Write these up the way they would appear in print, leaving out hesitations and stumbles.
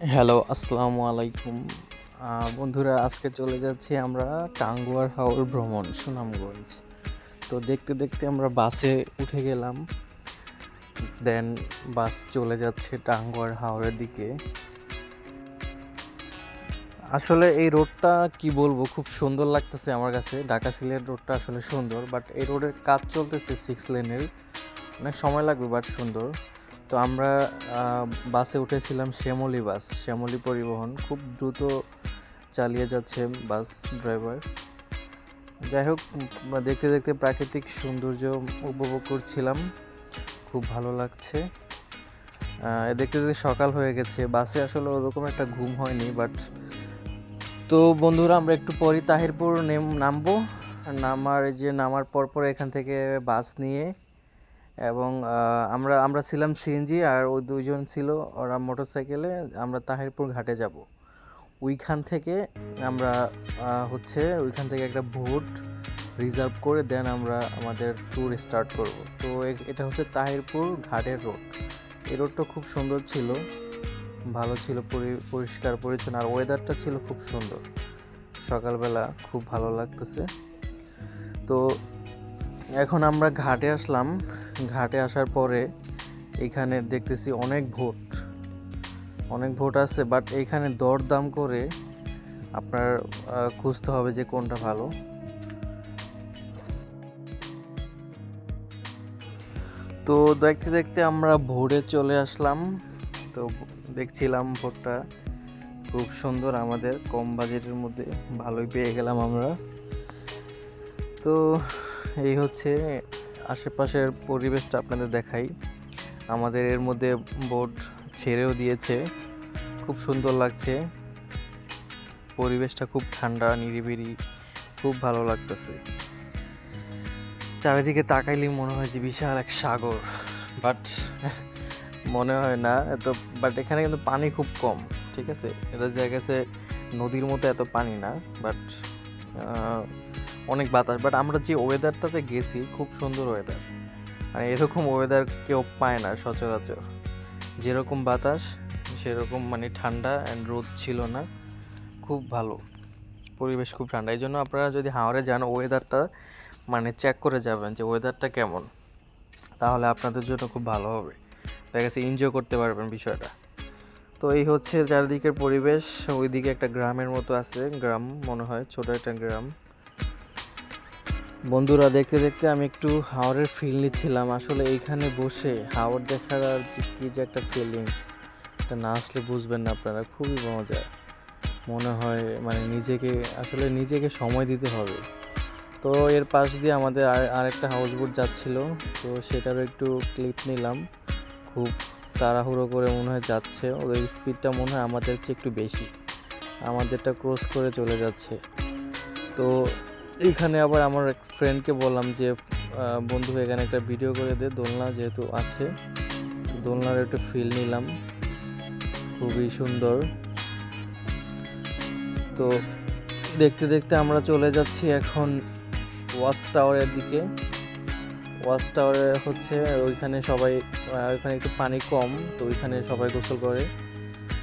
Hello, আসসালামু আলাইকুম। বন্ধুরা, আজকে চলে যাচ্ছি আমরা টাঙ্গুয়ার হাওর ভ্রমণ সুনামগঞ্জ। তো দেখতে দেখতে আমরা বাসে উঠে গেলাম। দেন বাস চলে যাচ্ছে টাঙ্গুয়ার হাওরের দিকে। আসলে এই রোডটা কি বলবো, খুব সুন্দর লাগতেছে আমার কাছে। ঢাকা সিলেট রোডটা আসলে সুন্দর, বাট এই রোডের কাজ চলতেছে 6 লেনের। অনেক সময় লাগবে, বাট সুন্দর। তো আমরা বাসে উঠেছিলাম শ্যামলী পরিবহন। খুব দ্রুত চালিয়ে যাচ্ছে বাস ড্রাইভার। যাই হোক, দেখতে দেখতে প্রাকৃতিক সৌন্দর্য উপভোগ করছিলাম। খুব ভালো লাগছে। দেখতে দেখতে সকাল হয়ে গেছে। বাসে আসলে ওরকম একটা ঘুম হয়নি, বাট তো বন্ধুরা, আমরা একটু পরই তাহিরপুর নামবো। নামার পর এখান থেকে বাস নিয়ে, এবং আমরা আমরা ছিলাম সিএনজি, আর ওই দুইজন ছিল ওরা মোটরসাইকেলে। আমরা তাহিরপুর ঘাটে যাব। ওইখান থেকে আমরা ওইখান থেকে একটা বোট রিজার্ভ করে দেন আমরা আমাদের ট্যুর স্টার্ট করব। তো এটা হচ্ছে তাহিরপুর ঘাটের রোড। এই রোডটা খুব সুন্দর ছিল, ভালো ছিল, পরিষ্কার পরিচ্ছন্ন, আর ওয়েদারটা ছিল খুব সুন্দর। সকালবেলা খুব ভালো লাগতেছে। তো এখন আমরা ঘাটে আসলাম। ঘাটে আসার পরে এখানে দেখতেছি অনেক ভোট আছে, বাট এইখানে দরদাম করে আপনার খুঁজতে হবে যে কোনটা ভালো। তো দেখতে দেখতে আমরা ভোরে চলে আসলাম। তো দেখছিলাম ভোটটা খুব সুন্দর, আমাদের কম বাজেটের মধ্যে ভালোই পেয়ে গেলাম আমরা। তো এই হচ্ছে আশেপাশের পরিবেশটা আপনাদের দেখাই। আমাদের এর মধ্যে বোট ছেড়েও দিয়েছে, খুব সুন্দর লাগছে। পরিবেশটা খুব ঠান্ডা, নিরিবিলি, খুব ভালো লাগতেছে। চারিদিকে তাকাইলেই মনে হয় যে বিশাল এক সাগর, বাট মনে হয় না এত। বাট এখানে কিন্তু পানি খুব কম, ঠিক আছে। এটা দেখা গেছে নদীর মতো এত পানি না, বাট অনেক বাতাস। বাট আমরা যে ওয়েদারটাতে গেছি, খুব সুন্দর ওয়েদার। মানে এরকম ওয়েদার কেউ পায় না সচরাচর। যেরকম বাতাস সেরকম, মানে ঠান্ডা অ্যান্ড রোদ ছিল না। খুব ভালো পরিবেশ, খুব ঠান্ডা। এই জন্য আপনারা যদি হাওড়ে যান, ওয়েদারটা মানে চেক করে যাবেন যে ওয়েদারটা কেমন, তাহলে আপনাদের জন্য খুব ভালো হবে। দেখা গেছে এনজয় করতে পারবেন বিষয়টা। তো এই হচ্ছে চারিদিকের পরিবেশ। ওইদিকে একটা গ্রামের মতো আছে, গ্রাম মনে হয়, ছোট একটা গ্রাম। বন্ধুরা, দেখতে দেখতে আমি একটু হাওরের ফিল নিচ্ছিলাম। আসলে এইখানে বসে হাওর দেখার আর কি যে একটা ফিলিংস, এটা না আসলে বুঝবেন না আপনারা। খুবই মজা মনে হয়, মানে নিজেকে সময় দিতে হবে। তো এর পাশ দিয়ে আমাদের আরেকটা হাউস বোট যাচ্ছিল, তো সেটারও একটু ক্লিপ নিলাম। খুব তাড়াহুড়ো করে মনে হয় যাচ্ছে, ওদের স্পিডটা মনে হয় আমাদের চেয়ে একটু বেশি, আমাদেরটা ক্রস করে চলে যাচ্ছে। তো এইখানে আবার আমার এক ফ্রেন্ডকে বললাম যে বন্ধু, এখানে একটা ভিডিও করে দে, দোলনা যেহেতু আছে। তো দোলনার একটু ফিল নিলাম, খুবই সুন্দর। তো দেখতে দেখতে আমরা চলে যাচ্ছি এখন ওয়াচ টাওয়ারের দিকে। ওয়াচ টাওয়ারে ওইখানে সবাই, ওইখানে একটু পানি কম, তো ওইখানে সবাই গোসল করে।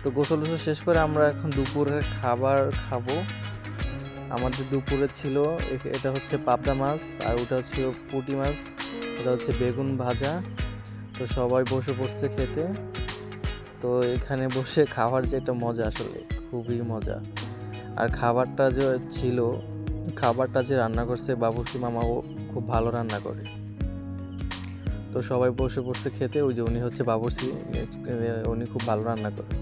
তো গোসল শেষ করে আমরা এখন দুপুরের খাবার খাবো। আমাদের দুপুরে ছিল এটা হচ্ছে পাবদা মাছ, আর ওটা হচ্ছে পুঁটি মাছ, এটা হচ্ছে বেগুন ভাজা। তো সবাই বসে পড়ছে খেতে। তো এখানে বসে খাওয়ার যে একটা মজা, আসলে খুবই মজা। আর খাবারটা যে রান্না করছে বাবুর্চি মামা, ও খুব ভালো রান্না করে। তো সবাই বসে পড়ছে খেতে। ওই যে উনি হচ্ছে বাবুর্চি, উনি খুব ভালো রান্না করে।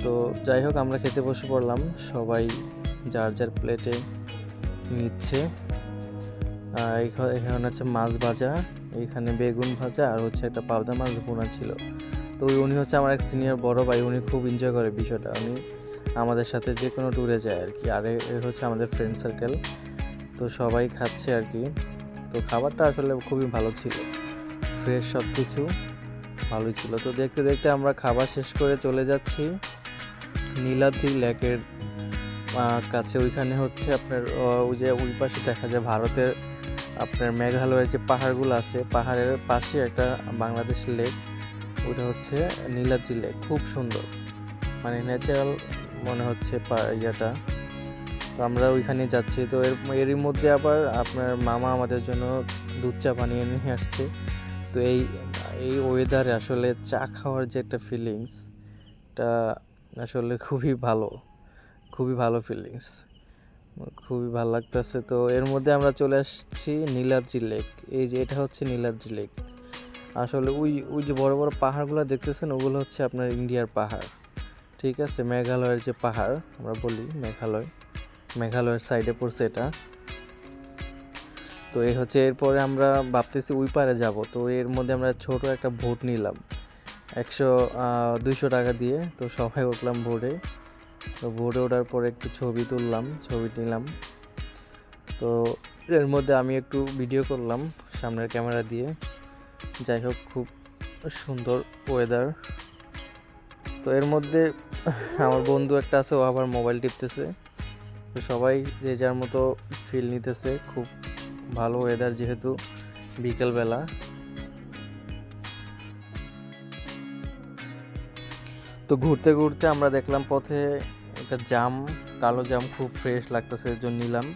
তো যাই হোক, আমরা খেতে বসে পড়লাম। সবাই যার যার প্লেটে নিচ্ছে। এখানে হচ্ছে মাছ ভাজা, এখানে বেগুন ভাজা, আর হচ্ছে একটা পাবদা মাছ ভুনা ছিল। তো উনি হচ্ছে আমার এক সিনিয়র বড় ভাই, উনি খুব এনজয় করে বিষয়টা। উনি আমাদের সাথে যে কোনো ট্যুরে যায় আর কি। আর হচ্ছে আমাদের ফ্রেন্ড সার্কেল। তো সবাই খাচ্ছে আর কি। তো খাবারটা আসলে খুবই ভালো ছিল, ফ্রেশ সব কিছু ভালোই ছিল। তো দেখতে দেখতে আমরা খাবার শেষ করে চলে যাচ্ছি নীলাদ্রি লেকের কাছে। ওইখানে হচ্ছে আপনার ওই যে ওই পাশে দেখা যায় ভারতের, আপনার মেঘালয়ের যে পাহাড়গুলো আছে, পাহাড়ের পাশে একটা বাংলাদেশ লেক, ওটা হচ্ছে নীলাদ্রি লেক। খুব সুন্দর, মানে ন্যাচারাল মনে হচ্ছে ইয়েটা। তো আমরা ওইখানে যাচ্ছি। তো এরই মধ্যে আবার আপনার মামা আমাদের জন্য দুধ চা বানিয়ে নিয়ে আসছে। তো এই এই ওয়েদারে আসলে চা খাওয়ার যে একটা ফিলিংস, এটা আসলে খুবই ভালো ফিলিংস, খুবই ভালো লাগতেছে। তো এর মধ্যে আমরা চলে আসছি নীলাদ্রি লেক। এই যে এটা হচ্ছে নীলাদ্রি লেক। আসলে ওই যে বড় বড় পাহাড়গুলো দেখতেছেন, ওগুলো হচ্ছে আপনার ইন্ডিয়ার পাহাড়, ঠিক আছে। মেঘালয়ের যে পাহাড় আমরা বলি মেঘালয়ের সাইডে পড়ছে এটা। তো এই হচ্ছে, এরপরে আমরা ভাবতেছি ওই পারে যাব। তো এর মধ্যে আমরা ছোট একটা বোট নিলাম 200 টাকা দিয়ে। তো সবাই উঠলাম বোটে। তো বোটে ওঠার পরে একটু ছবি নিলাম। তো এর মধ্যে আমি একটু ভিডিও করলাম সামনের ক্যামেরা দিয়ে। যাই হোক, খুব সুন্দর ওয়েদার। তো এর মধ্যে আমার বন্ধু একটা আছে, ও আবার মোবাইল টিপতেছে। তো সবাই যে যার মতো ফিল নিতেছে। খুব ভালো ওয়েদার, যেহেতু বিকেলবেলা। তো ঘুরতে ঘুরতে আমরা দেখলাম পথে একটা কালো জাম, খুব ফ্রেশ লাগতেছে, এর জন্য নিলাম।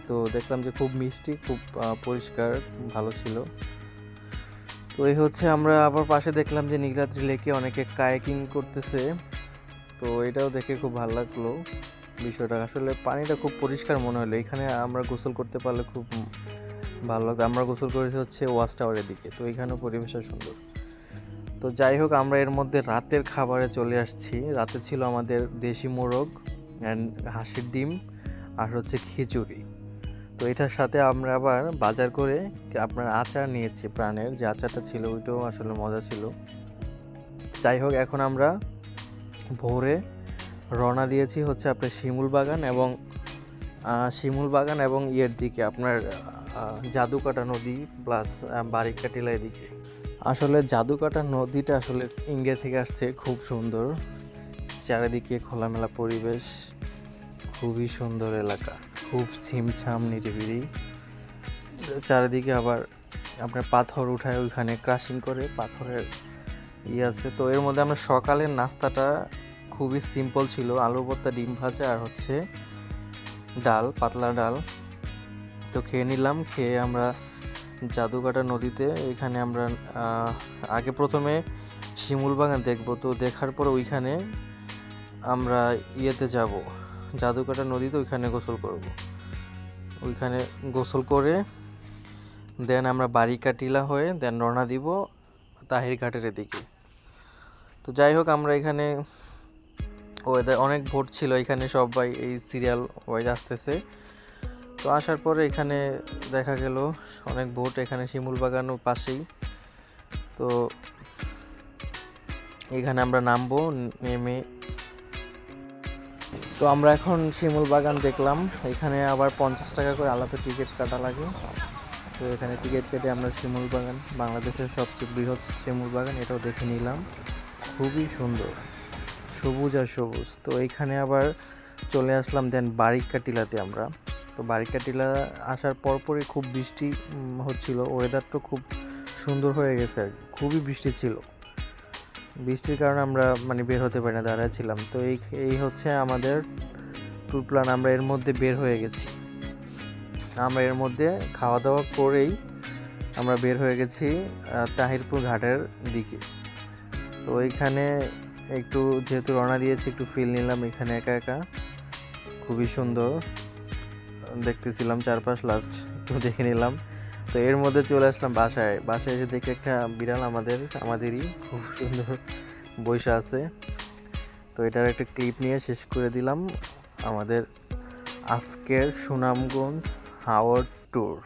তো দেখলাম যে খুব মিষ্টি, খুব পরিষ্কার, ভালো ছিল। তো এই হচ্ছে, আমরা আবার পাশে দেখলাম যে নীলাদ্রি লেকে অনেকে কায়াকিং করতেছে। তো এটাও দেখে খুব ভালো লাগলো বিষয়টা। আসলে পানিটা খুব পরিষ্কার মনে হলো। এখানে আমরা গোসল করতে পারলে খুব ভালো লাগতো। আমরা গোসল করেছি হচ্ছে ওয়াচ টাওয়ারের দিকে। তো এখানেও পরিবেশটা সুন্দর। তো যাই হোক, আমরা এর মধ্যে রাতের খাবারে চলে আসছি। রাতে ছিল আমাদের দেশি মোরগ অ্যান্ড হাঁসের ডিম আর হচ্ছে খিচুড়ি। তো এটার সাথে আমরা আবার বাজার করে আপনার আচার নিয়েছি, প্রাণের যে আচারটা ছিল, ওইটাও আসলে মজা ছিল। যাই হোক, এখন আমরা ভোরে রওনা দিয়েছি হচ্ছে আপনার শিমুল বাগান এবং ইয়ের দিকে, আপনার জাদুকাটা নদী প্লাস বারিকাটিলা দিকে। আসলে জাদুকাটা নদীটা আসলে ইন্ডিয়া থেকে আসছে, খুব সুন্দর। চারিদিকে খোলামেলা পরিবেশ, খুবই সুন্দর এলাকা, খুব ছিমছাম নিরিবিলি। চারিদিকে আবার আপনার পাথর উঠায়, ওইখানে ক্রাশিং করে পাথরের আছে। তো এর মধ্যে আমরা সকালের নাস্তাটা খুবই সিম্পল ছিল, আলু ভর্তা, ডিম ভাজা আর হচ্ছে পাতলা ডাল। তো খেয়ে নিলাম। খেয়ে আমরা জাদুকাটা নদীতে, এখানে আমরা আগে প্রথমে শিমুল বাগান দেখব। তো দেখার পর ওইখানে আমরা ইয়েতে যাব, জাদুকাটা নদীতে, ওইখানে গোসল করব। ওইখানে গোসল করে দেন আমরা বারিকাটিলা হয়ে দেন রওনা দিব তাহির ঘাটের দিকে। তো যাই হোক, আমরা এখানে ওয়েদার অনেক ভোট ছিল এখানে, সবাই এই সিরিয়াল ওয়াইজ আসতেছে। তো আসার পরে এখানে দেখা গেল অনেক ভোট, এখানে শিমুল বাগানও পাশেই। তো এখানে আমরা নামবো, নেমে তো আমরা এখন শিমুল বাগান দেখলাম। এখানে আবার 50 টাকা করে আলাদা টিকিট কাটা লাগে। তো এখানে টিকিট কেটে আমরা শিমুল বাগান, বাংলাদেশের সবচেয়ে বৃহৎ শিমুল বাগান, এটাও দেখে নিলাম। খুবই সুন্দর, সবুজ আর সবুজ। তো এইখানে আবার চলে আসলাম দেন বারিকাটিলাতে আমরা। তো বারিকাটিলা আসার পরপরই খুব বৃষ্টি হচ্ছিল, ওয়েদারটা খুব সুন্দর হয়ে গেছে আর কি। খুবই বৃষ্টি ছিল, বৃষ্টির কারণে আমরা বের হতে পারি না, দাঁড়ায় ছিলাম। তো এই হচ্ছে আমাদের ট্যুর প্ল্যান। আমরা এর মধ্যে বের হয়ে গেছি। আমরা এর মধ্যে খাওয়া দাওয়া করেই আমরা বের হয়ে গেছি তাহিরপুর ঘাটের দিকে। তো এইখানে একটু যেহেতু রওনা দিয়েছি, একটু ফিল নিলাম এখানে একা একা। খুবই সুন্দর দেখতেছিলাম চারপাশ, লাস্ট একটু দেখে নিলাম। তো এর মধ্যে চলে আসলাম বাসায় এসে দেখে একটা বিড়াল আমাদেরই খুব সুন্দর বসে আছে। তো এটার একটা ক্লিপ নিয়ে শেষ করে দিলাম আমাদের আজকের সুনামগঞ্জ হাওর ট্যুর।